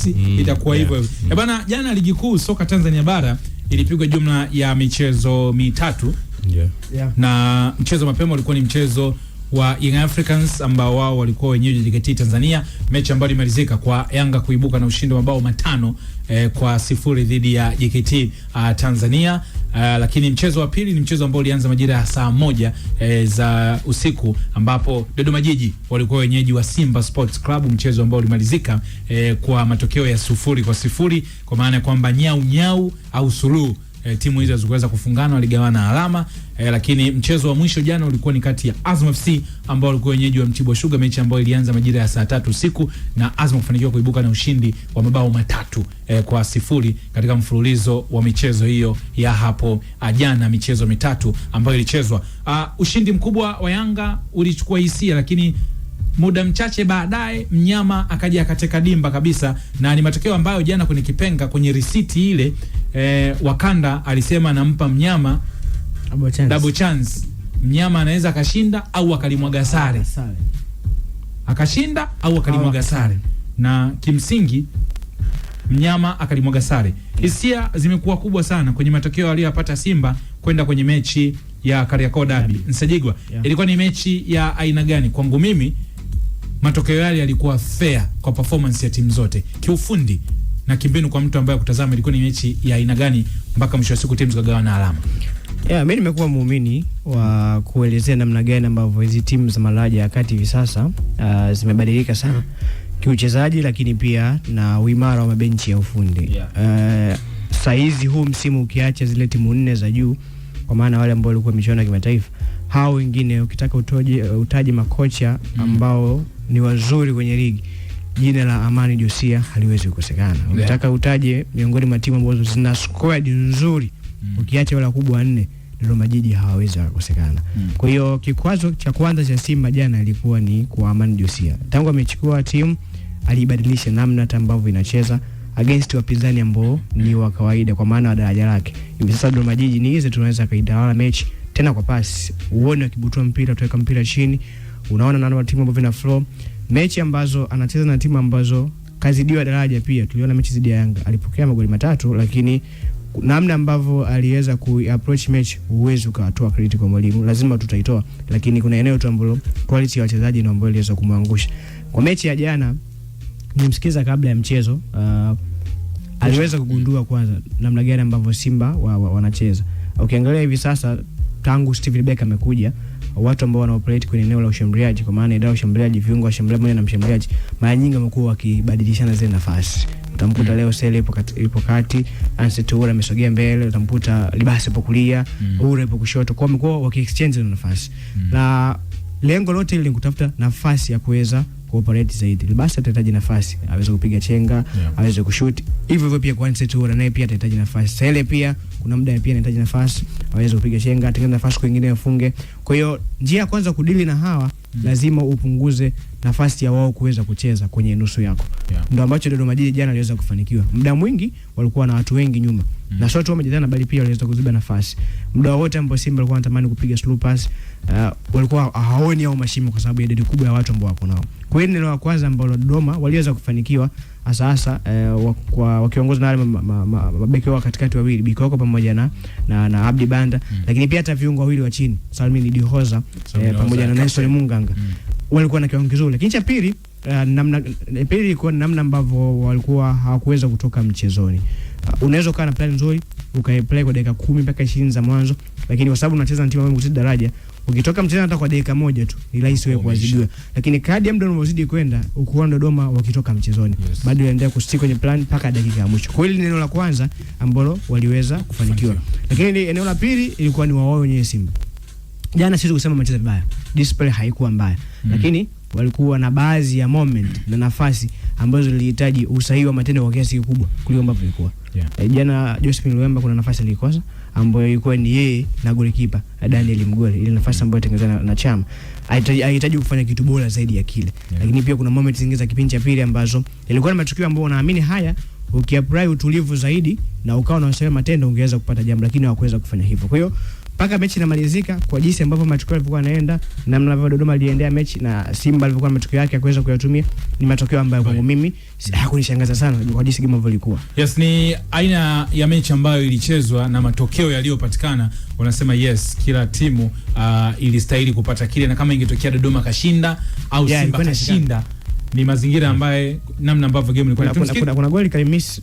basi itakuwa hivyo. Bana, jana ligi kuu soka Tanzania bara ilipigwa jumla ya michezo mitatu. Na mchezo mapema ulikuwa ni mchezo wa Young Africans ambao wao walikuwa wenyeji JKT Tanzania, mechi ambayo ilimalizika kwa Yanga kuibuka na ushindi wa mabao 5-0 dhidi ya JKT Tanzania. Lakini mchezo wa pili ni mchezo ambao ulianza majira ya saa 1 za usiku, ambapo Dodoma Jiji walikuwa wenyeji wa Simba Sports Club, mchezo ambao ulimalizika kwa matokeo ya 0-0, kwa maana ya kwamba nyau au suluhu. Timu hizo ziliweza kufungana, waligawana alama. Lakini mchezo wa mwisho jana ulikuwa ni kati ya Azam FC ambao walikuwa wenyeji wa Mtibwa Sugar, mechi ambayo ilianza majira ya saa 3 usiku na Azam kufanikiwa kuibuka na ushindi wa mabao 3-0 katika mfululizo wa michezo hiyo ya hapo jana, michezo mitatu ambayo ilichezwa. Ushindi mkubwa wa Yanga ulichukua hisia, lakini muda mchache baadaye mnyama akaja akateka dimba kabisa, na ni matokeo ambayo jana kwenye kipenga kwenye risiti ile Wakanda alisema anampa mnyama double chance. Mnyama anaweza akashinda au akalimwaga sare. Akashinda au akalimwaga sare. Na kimsingi mnyama akalimwaga sare. Hisia zimekuwa kubwa sana kwenye matokeo aliyopata Simba kwenda kwenye mechi ya Kariakoo Derby. Nsajigwa, ilikuwa ni mechi ya aina gani? Kwangu mimi matokeo yale yalikuwa fair kwa performance ya timu zote. Kiufundi na kimbinu kwa mtu ambaye kutazama, ilikuwa ni mechi ya aina gani mpaka mwisho wa siku timu zikagawana alama? Mimi nimekuwa muumini wa kuelezea namna gani ambavyo hizi timu za malaja ya kati hivi sasa zimebadilika sana kiuchezaji, lakini pia na uimara wa mabenchi ya ufundi. Saizi huu msimu ukiacha zile timu 4 za juu, kwa maana wale ambao walikuwa michuano ya kimataifa, hao wengine ukitaka utaje makocha ambao ni wazuri kwenye ligi, jina la Amani Josia haliwezi kukosekana. Ukitaka utaje miongoni mwa timu ambazo zina squad nzuri, ukiacha wale kubwa 4, Dodoma Jiji hawawezi kukosekana. Kwa hiyo kikwazo cha kwanza cha Simba jana ilikuwa ni kwa Amani Josia. Tangu amechukua timu alibadilisha namna ambavyo inacheza against wapinzani ambao ni wa kawaida kwa maana wa daraja lake. Hivi sasa Dodoma Jiji ni hizo tunaweza kaitawala mechi tena kwa pasi. Uone akibutua mpira, tuweka mpira chini. Unaona nani timu ambayo ina flow. Mechi ambazo anacheza na timu ambazo kazidiwa daraja pia. Tuliona mechi dhidi ya Yanga, alipokea magoli 3, lakini namna ambavyo aliweza ku-approach match uwezo ukatoa credit kwa mwalimu, lazima tutaitoa, lakini kuna eneo tu ambalo quality ya wachezaji ndio ambayo iliweza kumwangusha. Kwa mechi ya jana nimsikiza kabla ya mchezo, aliweza kugundua kwanza namna gani ambavyo Simba wanacheza. Ukiangalia hivi sasa tangu Steven Becker amekuja, watu ambao wana operate kwenye eneo la ushambuliaji, kwa maana idara ya ushambuliaji, viungo wa ushambuliaji na mshambuliaji, mara nyingi wamekuwa wakibadilishana zile nafasi. Utamkuta leo Sele ipo kati, Anset Ura amesogea mbele, utamkuta Libase ipo kulia, Ura ipo kushoto. Kwa wamekuwa wakiexchange nafasi. Na lengo lote ile ni kutafuta nafasi ya kuweza kuoperate zaidi. Libase atahitaji nafasi, aweze kupiga chenga, aweze kushoot. Hivyo pia kwa Anset Ura naye pia atahitaji nafasi. Sele pia kuna muda pia anahitaji nafasi, aweze kupiga chenga, atengeneze nafasi kwingine afunge. Kwa hiyo njia ya kwanza kudili na hawa lazima upunguze nafasi ya wao kuweza kucheza kwenye nusu yako. Ndio ambacho Dodoma Jiji jana aliweza kufanikiwa. Muda mwingi walikuwa na watu wengi nyuma. Na sio tu wamejadana bali pia waliweza kuziba nafasi. Muda wote ambao Simba walikuwa wanatamani kupiga slow pass, walikuwa haoni au mashimo kwa sababu ya idadi kubwa ya watu ambao wako nao. Kwa hiyo ndio la kwanza ambao Dodoma waliweza kufanikiwa hasa wakiongozwa na wale mabeki wa katikati wawili, Bikoko pamoja na Abdi Banda, lakini pia hata viungo wawili wa chini, Salmin Dihoza pamoja na Nelson Munganga walikuwa na kiwango kizuri. Lakini cha pili, ilikuwa namna ambavyo walikuwa hawakuweza kutoka mchezoni. Unaweza kuwa na plan nzuri ukaiplay kwa dakika 10 mpaka 20 za mwanzo, lakini kwa sababu unacheza na timu ambayo imezidi daraja, ukitoka mchezo hata kwa dakika 1 tu ni rahisi wewe kuadhibiwa. Lakini kadri ya muda unavyozidi kwenda, ukuona Dodoma wakitoka mchezoni, bado yaendelea kustick kwenye plan mpaka dakika ya mwisho. Kwa hiyo neno la kwanza ambalo waliweza kufanikiwa. Lakini eneo la pili ilikuwa ni wao wenyewe Simba. Jana siwezi kusema mchezo mbaya. Display haikuwa mbaya. Lakini walikuwa na baadhi ya moment na nafasi ambazo zilihitaji usahihi wa matendo kwa kiasi kikubwa kuliko ambavyo ilikuwa. Jana Josephine Luemba kuna nafasi alikosa ambayo ilikuwa ni yeye na goalkeeper Daniel Mgole, ile nafasi ambayo itengenezwa na Chama. Alihitaji kufanya kitu bora zaidi ya kile. Lakini pia kuna moment zingine za kipindi cha pili ambazo ilikuwa ni matukio ambayo naamini haya ukiapply utulivu zaidi na ukawa unasema matendo ungeweza kupata jambo, lakini hawakuweza kufanya hivyo. Kwa hiyo mpaka mechi inamalizika, kwa jinsi ambavyo matokeo yalikuwa yanaenda, namna ambavyo Dodoma aliendea mechi na Simba alivyokuwa matokeo yake kuweza kuyatumia, ni matokeo ambayo kwangu mimi hakunishangaza sana kwa jinsi game ilikuwa. Yes, ni aina ya mechi ambayo ilichezwa na matokeo yaliyopatikana, wanasema yes, kila timu ilistahili kupata kile, na kama ingetokea Dodoma kashinda au Simba kashinda, ni mazingira ambaye namna ambavyo game ilikuwa. Kuna goli kalimiss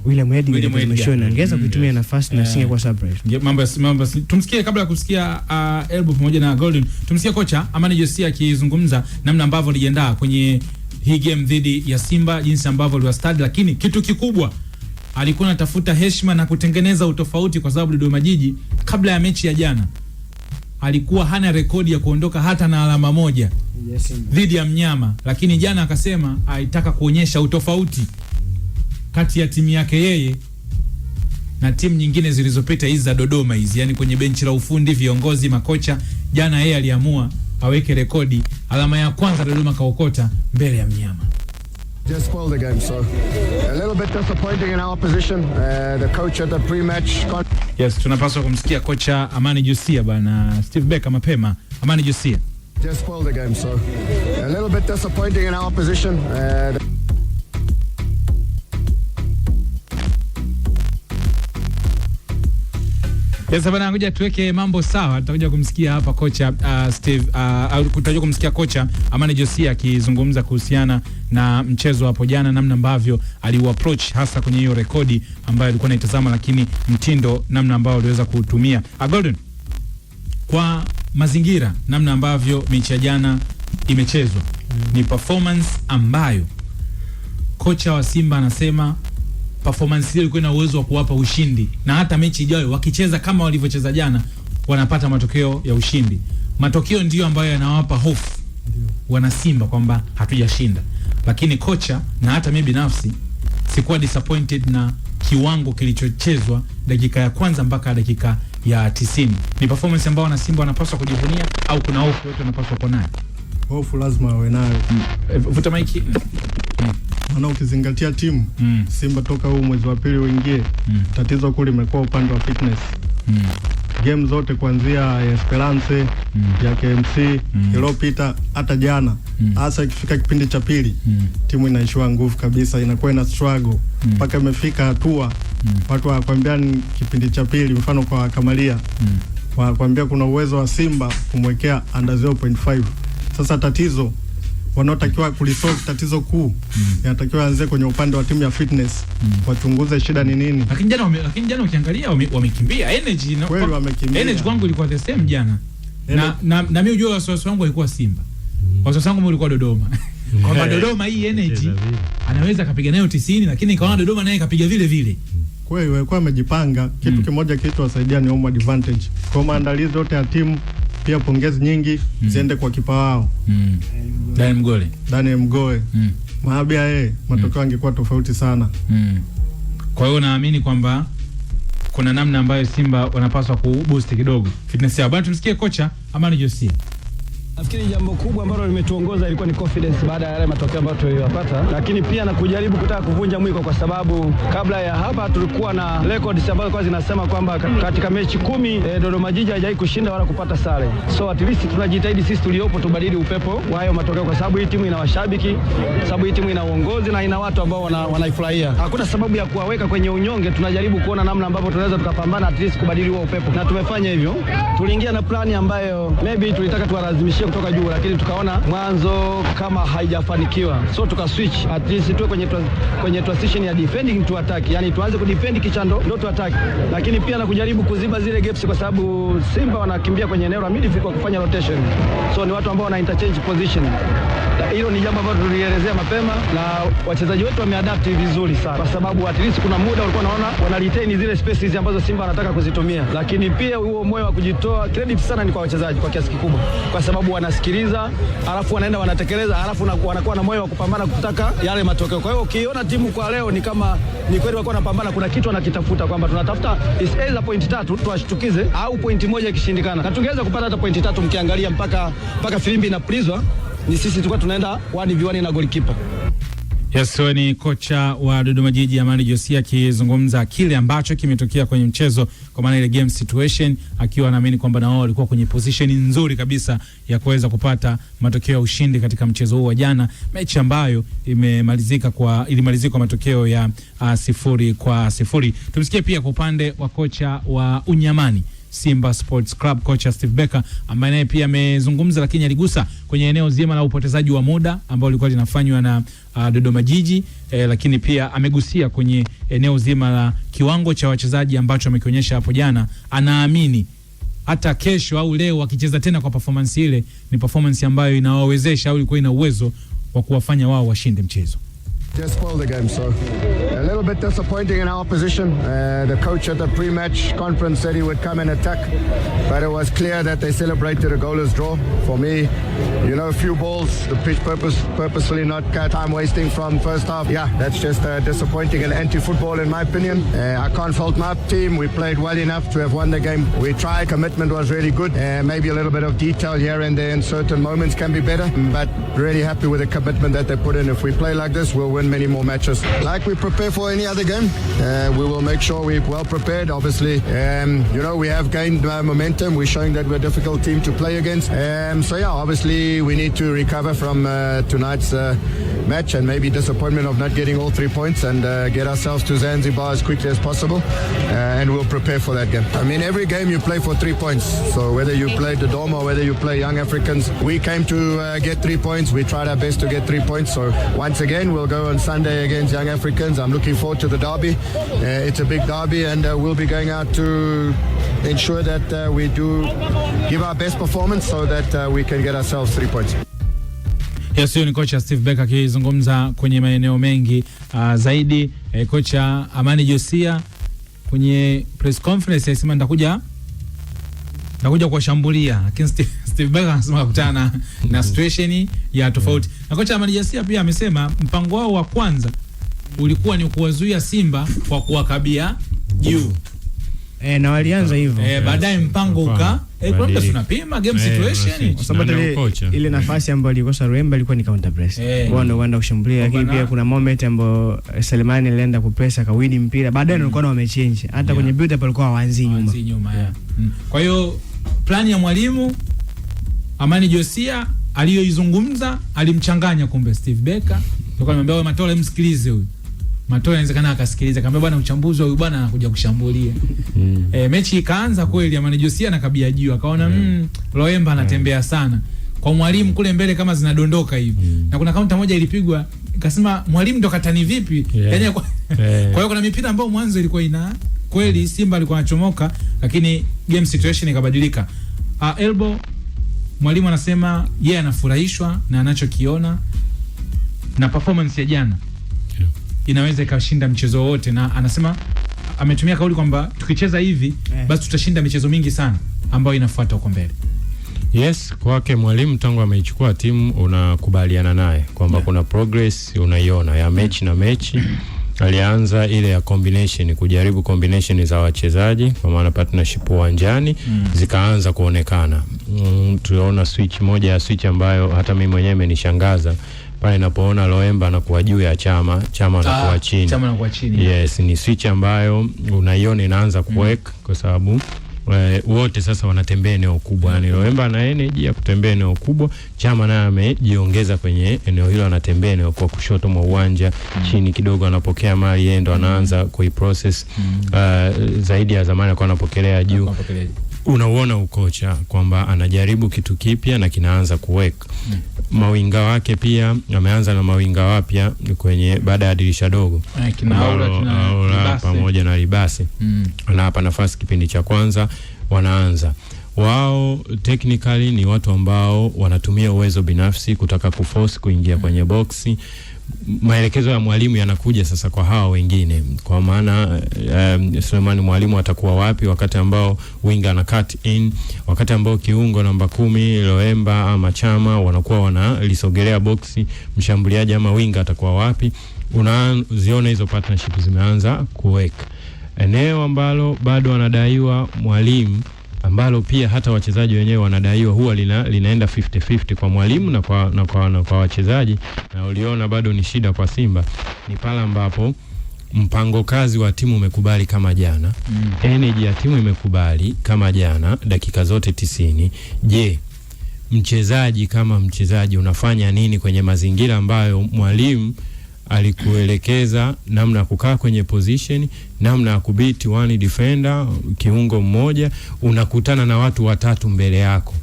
William Edgar tumeshona, angeza kuitumia nafasi na singe kwa surprise. Mambo tumsikie kabla ya kusikia Elbow pamoja na Golden. Tumsikie kocha Amani Josia akizungumza namna ambavyo alijiandaa kwenye hii game dhidi ya Simba, jinsi ambavyo aliwastadi, lakini kitu kikubwa alikuwa anatafuta heshima na kutengeneza utofauti, kwa sababu Dodoma Jiji kabla ya mechi ya jana alikuwa hana rekodi ya kuondoka hata na alama moja dhidi ya mnyama, lakini jana akasema aitaka kuonyesha utofauti kati ya timu yake yeye na timu nyingine zilizopita hizi za Dodoma hizi, yani kwenye benchi la ufundi, viongozi, makocha. Jana yeye aliamua aweke rekodi, alama ya kwanza Dodoma kaokota mbele ya mnyama. Just spoiled the game, so a little bit disappointing in our position. The coach at the pre-match. Yes, tunapaswa kumsikia kocha Amani Josia bana. Steve Becker mapema. Amani Josia. Just spoiled the game, so a little bit disappointing in our position. Yes, bana, ngoja tuweke mambo sawa. Tutakuja kumsikia hapa kocha Steve tutakuja kumsikia kocha Amani Josia akizungumza kuhusiana na mchezo hapo jana, namna ambavyo aliuapproach hasa kwenye hiyo rekodi ambayo alikuwa anaitazama, lakini mtindo namna ambao aliweza kutumia. Golden, kwa mazingira namna ambavyo mechi ya jana imechezwa, ni performance ambayo kocha wa Simba anasema performance ile ilikuwa ina uwezo wa kuwapa ushindi, na hata mechi ijayo wakicheza kama walivyocheza jana wanapata matokeo ya ushindi. Matokeo ndiyo ambayo yanawapa hofu wana Simba kwamba hatujashinda, lakini kocha na hata mimi binafsi sikuwa disappointed na kiwango kilichochezwa dakika ya kwanza mpaka dakika ya 90. Ni performance ambayo wana Simba wanapaswa kujivunia, au kuna hofu yote wanapaswa kuwa nayo? Hofu lazima wawe nayo. Vuta maiki. Maana ukizingatia timu Simba toka huu mwezi wa pili uingie, tatizo kule limekuwa upande wa fitness. Game zote kuanzia Esperance ya KMC iliyopita hata jana, hasa ikifika kipindi cha pili timu inaishiwa nguvu kabisa, inakuwa ina struggle mpaka imefika hatua watu wakwambia kipindi cha pili, mfano kwa Kamalia wakwambia kuna uwezo wa Simba kumwekea under 0.5. Sasa tatizo wanaotakiwa kulisolve tatizo kuu yanatakiwa anze kwenye upande wa timu ya fitness, wachunguze shida ni nini. Lakini jana ukiangalia wamekimbia energy, na kweli wamekimbia. Energy kwangu ilikuwa the same jana. Na mimi unajua wasiwasi wangu walikuwa Simba. Wasiwasi wangu ulikuwa Dodoma. Kwamba Dodoma hii energy anaweza kapiga nayo 90, lakini kaona Dodoma naye kapiga vile vile. Kweli walikuwa wamejipanga. Kitu kimoja kilichowasaidia ni home advantage. Kwa maandalizi yote ya timu, pia pongezi nyingi ziende kwa kipa wao. Daniel Mgoe. Maabia matokeo angekuwa tofauti sana. Kwa hiyo naamini kwamba kuna namna ambayo Simba wanapaswa kuboost kidogo fitness yao. Bado tumsikie kocha Amani Josia. Nafikiri jambo kubwa ambalo limetuongoza ilikuwa ni confidence baada ya yale matokeo ambayo tuliyopata, lakini pia na kujaribu kutaka kuvunja mwiko, kwa sababu kabla ya hapa tulikuwa na records ambazo kwa zinasema kwamba katika mechi 10 Dodoma Jiji haijai kushinda wala kupata sare. So at least tunajitahidi sisi tuliopo tubadili upepo wa hayo matokeo, kwa sababu hii timu ina washabiki, sababu hii timu ina uongozi na ina watu ambao wanaifurahia. Hakuna sababu ya kuwaweka kwenye unyonge, tunajaribu kuona namna ambavyo tunaweza tukapambana at least kubadili huo upepo, na tumefanya hivyo. Tuliingia na plani ambayo maybe tulitaka tuwalazimishe kutoka juu, lakini tukaona mwanzo kama haijafanikiwa, so tukaswitch at least tuwe kwenye transition ya defending to attack, yani tuanze kudefend kisha ndo tu attack, lakini pia na kujaribu kuziba zile gaps, kwa sababu Simba wanakimbia kwenye eneo la midfield kwa kufanya rotation, so ni watu ambao wana interchange position. Hilo ni jambo ambalo tulielezea mapema na wachezaji wetu wameadapt vizuri sana, kwa sababu at least kuna muda walikuwa naona wana retain zile spaces ambazo Simba wanataka kuzitumia, lakini pia huo moyo wa kujitoa, credit sana ni kwa wachezaji kwa kiasi kikubwa, kwa sababu wanasikiliza alafu wanaenda wanatekeleza, alafu wanakuwa na moyo wa kupambana kutaka yale matokeo. Kwa hiyo ukiona timu kwa leo ni kama ni kweli walikuwa wanapambana, kuna kitu wanakitafuta, kwamba tunatafuta is either point 3 tuwashtukize au point 1 ikishindikana, na tungeweza kupata hata point 3. Mkiangalia mpaka filimbi inapulizwa ni sisi tulikuwa tunaenda 1v1 na goalkeeper. Yes, so ni kocha wa Dodoma Jiji Amani Josia akizungumza kile ambacho kimetokea kwenye mchezo, kwa maana ile game situation, akiwa anaamini kwamba na wao walikuwa kwenye position nzuri kabisa ya kuweza kupata matokeo ya ushindi katika mchezo huu wa jana, mechi ambayo ilimalizika kwa matokeo ya 0-0. Tumsikie pia kwa upande wa kocha wa Unyamani Simba Sports Club, kocha Steve Becker, ambaye naye pia amezungumza, lakini aligusa kwenye eneo zima la upotezaji wa muda ambao ulikuwa linafanywa na Dodoma Jiji, lakini pia amegusia kwenye eneo zima la kiwango cha wachezaji ambacho amekionyesha hapo jana. Anaamini hata kesho au leo wakicheza tena kwa performance ile, ni performance ambayo inawawezesha au ilikuwa ina uwezo wa kuwafanya wao washinde mchezo. Just spoiled the game, so a little bit disappointing in our opposition. The coach at the pre-match conference said he would come and attack, but it was clear that they celebrated a goalless draw. For me, a few balls, the pitch purposefully not time wasting from first half. Yeah, that's just disappointing and anti-football in my opinion. I can't fault my team. We played well enough to have won the game. We tried. Commitment was really good. Maybe a little bit of detail here and there in certain moments can be better, but really happy with the commitment that they put in. If we play like this, we'll win many more matches. Like we prepare for any other game, we will make sure we're well prepared. Obviously, we have gained momentum. We're showing that we're a difficult team to play against. So yeah, obviously we need to recover from tonight's match and maybe disappointment of not getting all 3 points and get ourselves to Zanzibar as quickly as possible. And we'll prepare for that game. I mean, every game you play for 3 points. So whether you play Dodoma or whether you play Young Africans, we came to get 3 points. We tried our best to get 3 points. So once again, we'll go on Sunday against Young Africans. I'm looking forward to the derby. It's a big derby, and we'll be going out to ensure that we do give our best performance so that we can get ourselves 3 points. Yes, ni kocha Steve Becker akizungumza kwenye maeneo mengi zaidi. Kocha Amani Josia kwenye press conference alisema nitakuja kuwashambulia, lakini Steve Becker anasema kukutana na situation ya tofauti. Na kocha Amani Josia pia amesema mpango wao wa kwanza ulikuwa ni kuwazuia Simba kwa kuwakabia juu. Na walianza hivyo. Baadaye mpango kwa tunapima game situation. Kwa sababu ile nafasi ambayo alikosa Roemba ilikuwa ni counter press. Wao ndio wanaenda kushambulia, lakini pia kuna moment ambayo Selemani alienda kupressa kawini mpira. Baadaye walikuwa wamechange. Hata kwenye build up walikuwa hawaanzi nyuma. Kwa hiyo plani ya mwalimu Amani Josia aliyoizungumza alimchanganya kumbe Steve Becker. Ndio anamwambia wewe Matola, msikilize huyu. Matola inawezekana akasikiliza, akamwambia bwana, uchambuzi wa huyu bwana anakuja kushambulia. Mechi ikaanza kweli, Amani Josia na kabia juu akaona Loemba anatembea sana. Kwa mwalimu kule mbele kama zinadondoka hivi. Na kuna kaunta moja ilipigwa, ikasema mwalimu ndo katani vipi? Yaani kwa hiyo kuna mipira ambayo mwanzo ilikuwa ina kweli Simba alikuwa anachomoka, lakini game situation ikabadilika. Elbo mwalimu anasema yeye anafurahishwa na anachokiona na performance ya jana. Inaweza ikashinda mchezo wote, na anasema ametumia kauli kwamba tukicheza hivi basi tutashinda michezo mingi sana ambayo inafuata huko mbele. Yes, kwake mwalimu tangu ameichukua timu unakubaliana naye kwamba kuna progress unaiona ya mechi na mechi. Alianza ile ya combination, kujaribu combination za wachezaji kwa maana partnership uwanjani zikaanza kuonekana. Tuliona moja ya switch ambayo hata mimi mwenyewe imenishangaza pale napoona Loemba anakuwa juu ya Chama anakuwa chini. Yes, ni switch ambayo unaiona inaanza kuweka kwa sababu wote sasa wanatembea eneo kubwa. Yani Loemba ana energy ya kutembea eneo kubwa, Chama naye amejiongeza kwenye eneo hilo, anatembea eneo kwa kushoto mwa uwanja, chini kidogo anapokea mali, yeye ndo anaanza kuiprocess zaidi ya zamani alikuwa anapokelea juu. Unaona ukocha kwamba anajaribu kitu kipya na kinaanza kuweka. Mawinga wake pia ameanza na mawinga wapya kwenye baada ya dirisha dogo. Kinaula pamoja na Libasi. Anapa nafasi kipindi cha kwanza wanaanza. Wao technically ni watu ambao wanatumia uwezo binafsi kutaka kuforce kuingia kwenye boxi. Maelekezo ya mwalimu yanakuja sasa kwa hawa wengine, kwa maana Sulemani mwalimu atakuwa wapi wakati ambao winga ana cut in, wakati ambao kiungo namba 10 Loemba ama Chama wanakuwa wanalisogelea boxi, mshambuliaji ama winga atakuwa wapi. Unaziona hizo partnership zimeanza kuweka. Eneo ambalo bado anadaiwa mwalimu ambalo pia hata wachezaji wenyewe wanadaiwa huwa linaenda 50-50 kwa mwalimu na kwa wachezaji, na uliona bado ni shida kwa Simba, ni pale ambapo mpango kazi wa timu umekubali kama jana, energy ya timu imekubali kama jana dakika zote 90. Je, mchezaji kama mchezaji unafanya nini kwenye mazingira ambayo mwalimu alikuelekeza namna ya kukaa kwenye position, namna ya kubiti one defender, kiungo mmoja, unakutana na watu watatu mbele yako.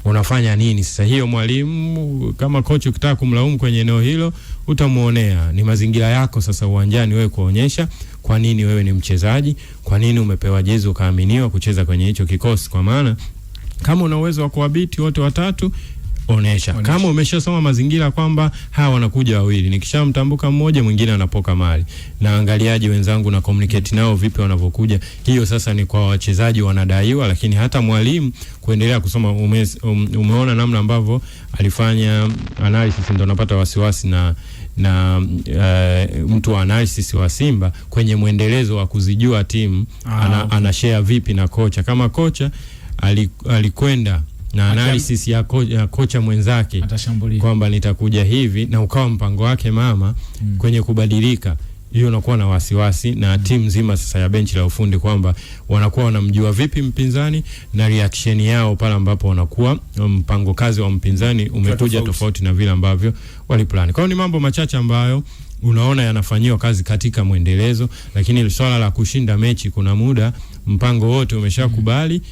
Unafanya nini sasa? Hiyo mwalimu kama coach ukitaka kumlaumu kwenye eneo hilo utamuonea. Ni mazingira yako sasa uwanjani wewe kuonyesha kwa nini wewe ni mchezaji, kwa nini umepewa jezi ukaaminiwa kucheza kwenye hicho kikosi. Kwa maana kama una uwezo wa kuwabiti wote watatu, onesha. Kama umeshasoma mazingira kwamba hawa wanakuja wawili, nikishamtambuka mmoja mwingine anapoka mali, na angaliaji wenzangu na communicate nao vipi wanavyokuja. Hiyo sasa ni kwa wachezaji wanadaiwa, lakini hata mwalimu kuendelea kusoma. Umeona namna ambavyo alifanya analysis, ndio unapata wasiwasi na mtu wa analysis wa Simba kwenye mwendelezo wa kuzijua timu ana share vipi na kocha. Kama kocha alikwenda na analysis ya kocha mwenzake kwamba nitakuja hivi, na ukawa mpango wake mama kwenye kubadilika, hiyo unakuwa na wasiwasi na timu nzima sasa ya benchi la ufundi kwamba wanakuwa wanamjua vipi mpinzani na reaction yao pale ambapo wanakuwa mpango kazi wa mpinzani umekuja tofauti na vile ambavyo waliplan. Kwa hiyo ni mambo machache ambayo unaona yanafanywa kazi katika mwendelezo, lakini swala la kushinda mechi kuna muda mpango wote umeshakubali